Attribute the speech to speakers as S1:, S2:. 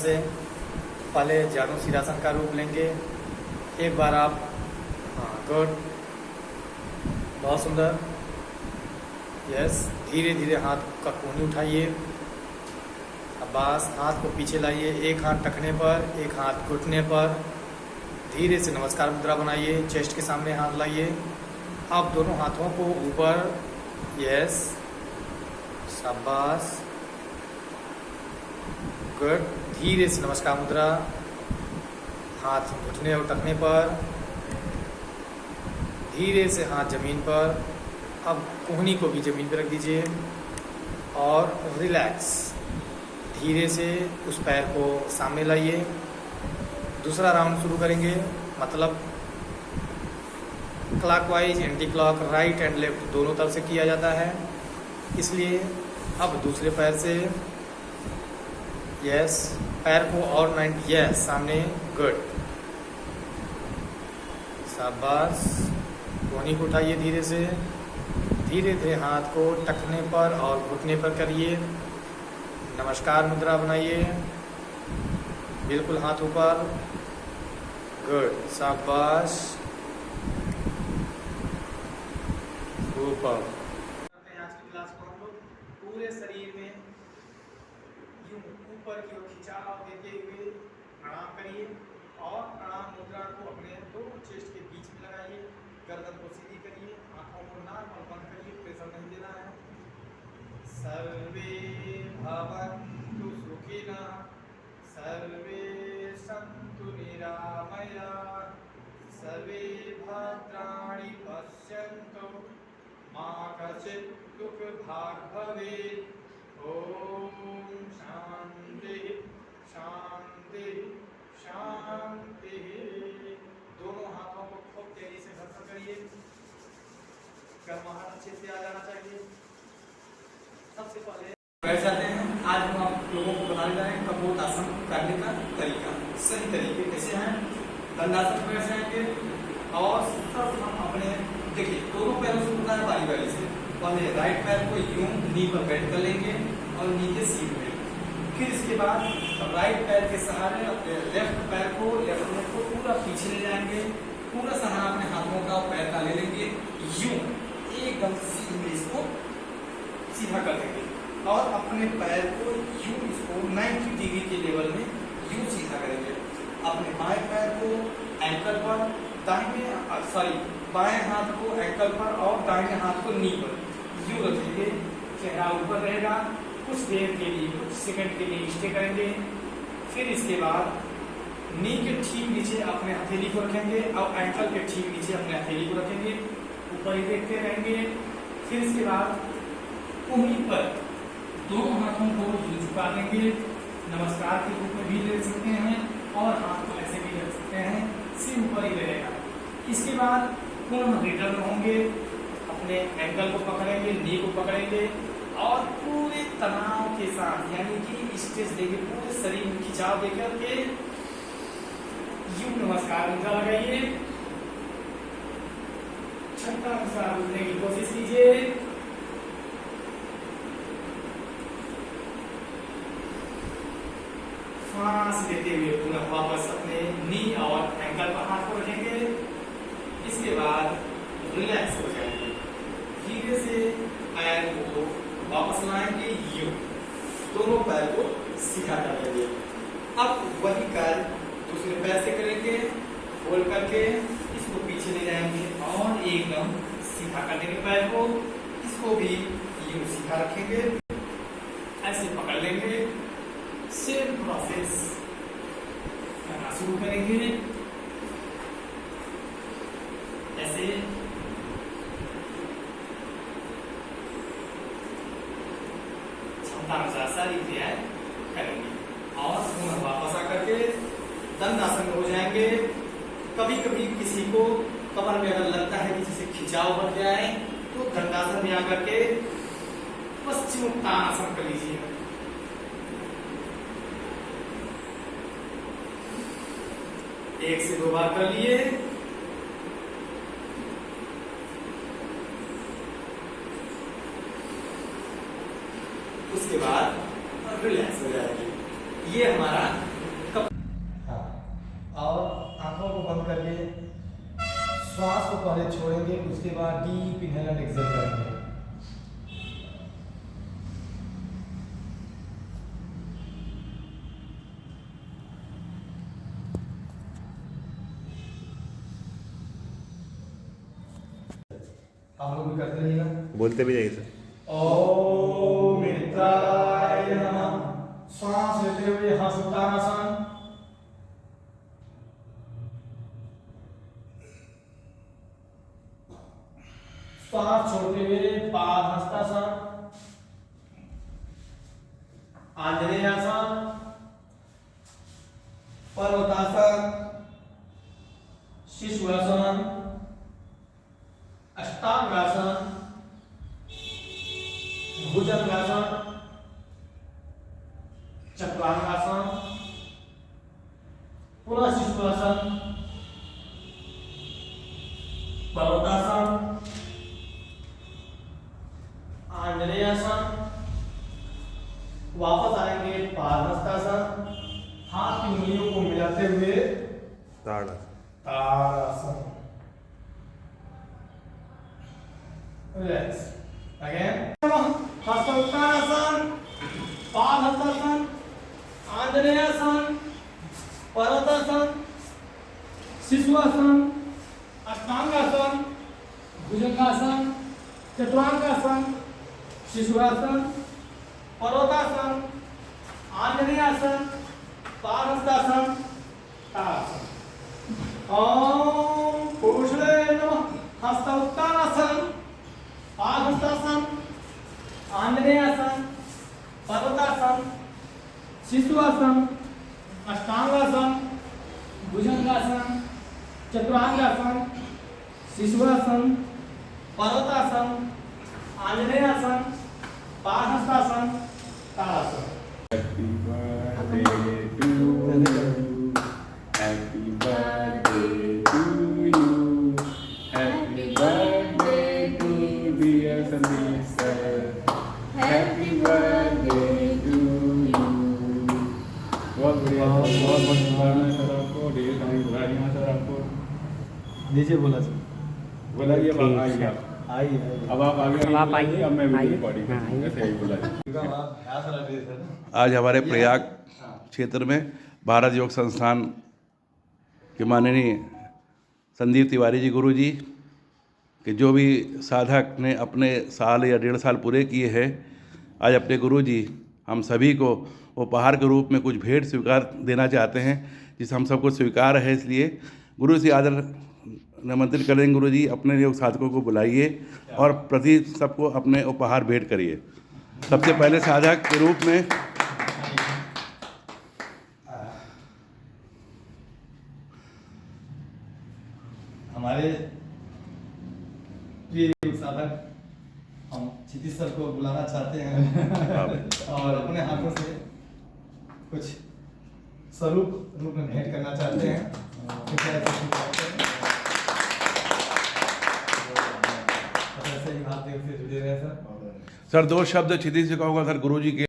S1: से पहले जानु सिरासन का रूप लेंगे। एक बार आप, हाँ गुड, बहुत सुंदर, यस। धीरे धीरे हाथ का कोहनी उठाइए। अब बस हाथ को पीछे लाइए, एक हाथ टखने पर, एक हाथ घुटने पर। धीरे से नमस्कार मुद्रा बनाइए, चेस्ट के सामने हाथ लाइए। अब दोनों हाथों को ऊपर, यस, शाबाश, गुड। धीरे से नमस्कार मुद्रा, हाथ घुटने और टखने पर, धीरे से हाथ जमीन पर। अब कोहनी को भी जमीन पर रख दीजिए और रिलैक्स। धीरे से उस पैर को सामने लाइए। दूसरा राउंड शुरू करेंगे, मतलब clockwise, anti clock, right and left दोनों तरफ से किया जाता है। इसलिए अब दूसरे पैर से, यस, पैर को और 90, यस, सामने, गुड, शाबाश। कोहनी को उठाइए धीरे से, धीरे धीरे हाथ को टखने पर और घुटने पर करिए। नमस्कार मुद्रा बनाइए, बिल्कुल हाथ ऊपर, गुड, शाबाश, ऊपर। आज की क्लास को हम लोग पूरे शरीर में यूं ऊपर की ओर खिंचाव देते हुए प्रणाम करिए और प्रणाम मुद्रा को अपने दोनों चेस्ट के बीच में लगाइए। गर्दन को सीधी करिए, आंखों को नॉर्मल बंद करिए, प्रेशर नहीं देना है। सर्वे भवन्तु सुखिनः, सर्वे सन्तु निरामयाः, सर्वे भद्राणि पश्यन्तु, मा कश्चित् दुःखभाग् भवेत्। ओम शांति शांति शांति। दोनों हाथों को खूब तेजी से घर्षण करिए, कर्महार अच्छे से आ जाना चाहिए। सबसे पहले बैठ जाते हैं। आज हम आप लोगों को बताने जा रहे हैं कपोतासन करने का तरीका, सही तरीके कैसे हैं। दंडासन बैठ जाएंगे और सब हम अपने, देखिए दोनों पैरों से उठना है बारी बारी से। पहले राइट पैर को यूं नी पर बैठ कर लेंगे और नीचे सीट में। फिर इसके बाद राइट पैर के सहारे अपने लेफ्ट पैर को, लेफ्ट लेग को पूरा पीछे ले जाएंगे। पूरा सहारा अपने हाथों का और पैर का ले लेंगे, यूं एकदम सीधे इसको सीधा कर देंगे और अपने पैर को यूं इसको 90 डिग्री के लेवल में यूं सीधा करेंगे। अपने बाएं पैर को एंकल पर, बाएं हाथ को एंकल पर और दाहिने हाथ को नी पर यूं रखेंगे। चेहरा ऊपर रहेगा। कुछ देर के लिए, कुछ सेकंड के लिए स्टे करेंगे। फिर इसके बाद नी के ठीक नीचे अपने हथेली को रखेंगे और एंकल के ठीक नीचे अपने हथेली को रखेंगे। ऊपर ही देखते रहेंगे। फिर इसके बाद कोहनी पर दोनों हाथों को झुका देंगे। नमस्कार के रूप में भी ले सकते हैं और हाथ को ऐसे भी रख सकते हैं, सिर ऊपर ही रहेगा। इसके बाद पूर्ण रिटर्न होंगे, अपने एंकल को पकड़ेंगे, नी को पकड़ेंगे और पूरे तनाव के साथ, यानी कि स्ट्रेस देके पूरे शरीर में खिंचाव देकर के यूं नमस्कार मुद्रा लगाइए। छठा अनुसार उठने की कोशिश कीजिए। सांस लेते हुए पुनः वापस अपने नी और एंकल पर हाथ को रखेंगे। इसके बाद रिलैक्स हो जाएंगे। धीरे से पैर को वापस लाएंगे, यूं दोनों पैर को सीधा कर लेंगे। अब वही कार्य दूसरे पैर से करेंगे, होल्ड करके इसको पीछे ले जाएंगे और एकदम सीधा कर देंगे पैर को। इसको भी यूं सीधा रखेंगे, ऐसे पकड़ लेंगे। सेम प्रोसेस करना शुरू करेंगे। ऐसे क्षमता अनुसार सारी क्रियाएं करेंगे और पुनः वापस आकर के दंडासन में हो जाएंगे। कभी कभी किसी को कमर में अगर लगता है कि जैसे खिंचाव बढ़ गया है तो दंडासन में आकर के पश्चिमोत्तानासन कर लीजिए। एक से दो बार कर लिए। उसके बाद रिलैक्स हो जाएगी। ये हमारा श्वास को पहले छोड़ेंगे, उसके बाद डीप इनहेल एंड एक्सहेल करेंगे। आप लोग भी करते रहिएगा,
S2: बोलते भी जाइए सर।
S1: ओम मित्राय नमः। श्वास लेते हुए हस्तासन, श्वास छोड़ते हुए पाद हस्तासन, आंजनेयासन, पर्वतासन, शिशुआसन, अष्टांगासन, भुजंगासन, चक्रांगासन, पुनः शिशुआसन, पर्वतासन, आंजनेयासन, वापस आएंगे पादहस्तासन, हाथ की उंगलियों को मिलाते हुए ताड़ासन। Relax again. हस्तोत्तानासन, पादहस्तासन, आंजनेयासन, पर्वतासन, शिशुआसन, अष्टांगासन, भुजंगासन, चतुरांगासन, शिशुआसन, पर्वतासन, आंजनेयासन, पादहस्तासन, ताड़ासन। ओम पुरुषाय नमः। हस्तोत्तानासन, पादहस्तासन, आंजनेयासन, पर्वतासन, शिशुआसन, अष्टांगासन, भुजंगासन, चतुरांगासन, शिशुआसन, पर्वतासन, आंजनेयासन, पादहस्तासन, ताड़ासन।
S3: Happy birthday to you. Happy birthday to you. Happy birthday to dear Sandeep sir. Happy birthday to you. बहुत बढ़िया, बहुत शुभकामनाएं सर आपको, ढेर सारी बधाइयाँ सर आपको।
S1: नीचे बोला सर,
S3: बोला कि अब आइए आप।
S1: आइए
S3: अब आप आगे
S4: अब आप आइए,
S3: अब मैं वीडियो
S4: आइए।
S3: रिकॉर्डिंग
S4: हाँ,
S3: करूँगा, ऐसे ही बोला।
S2: आज हमारे प्रयाग क्षेत्र में भारत योग संस्थान के माननीय संदीप तिवारी जी गुरु जी के जो भी साधक ने अपने साल या 1.5 साल पूरे किए हैं, आज अपने गुरु जी हम सभी को उपहार के रूप में कुछ भेंट स्वीकार देना चाहते हैं, जिसे हम सबको स्वीकार है। इसलिए गुरु से आदर निमंत्रित करेंगे। गुरु जी अपने योग साधकों को बुलाइए और प्रति सबको अपने उपहार भेंट करिए। सबसे पहले साधक के रूप में
S1: हमारे प्रिय साधक हम क्षितिज सर को बुलाना चाहते हैं और अपने हाथों से कुछ स्वरूप रूप में भेंट करना चाहते हैं। ऐसे ही हाथ देव से जुड़े रहे सर।
S2: सर 2 शब्द क्षितिज से कहूँगा सर गुरु जी के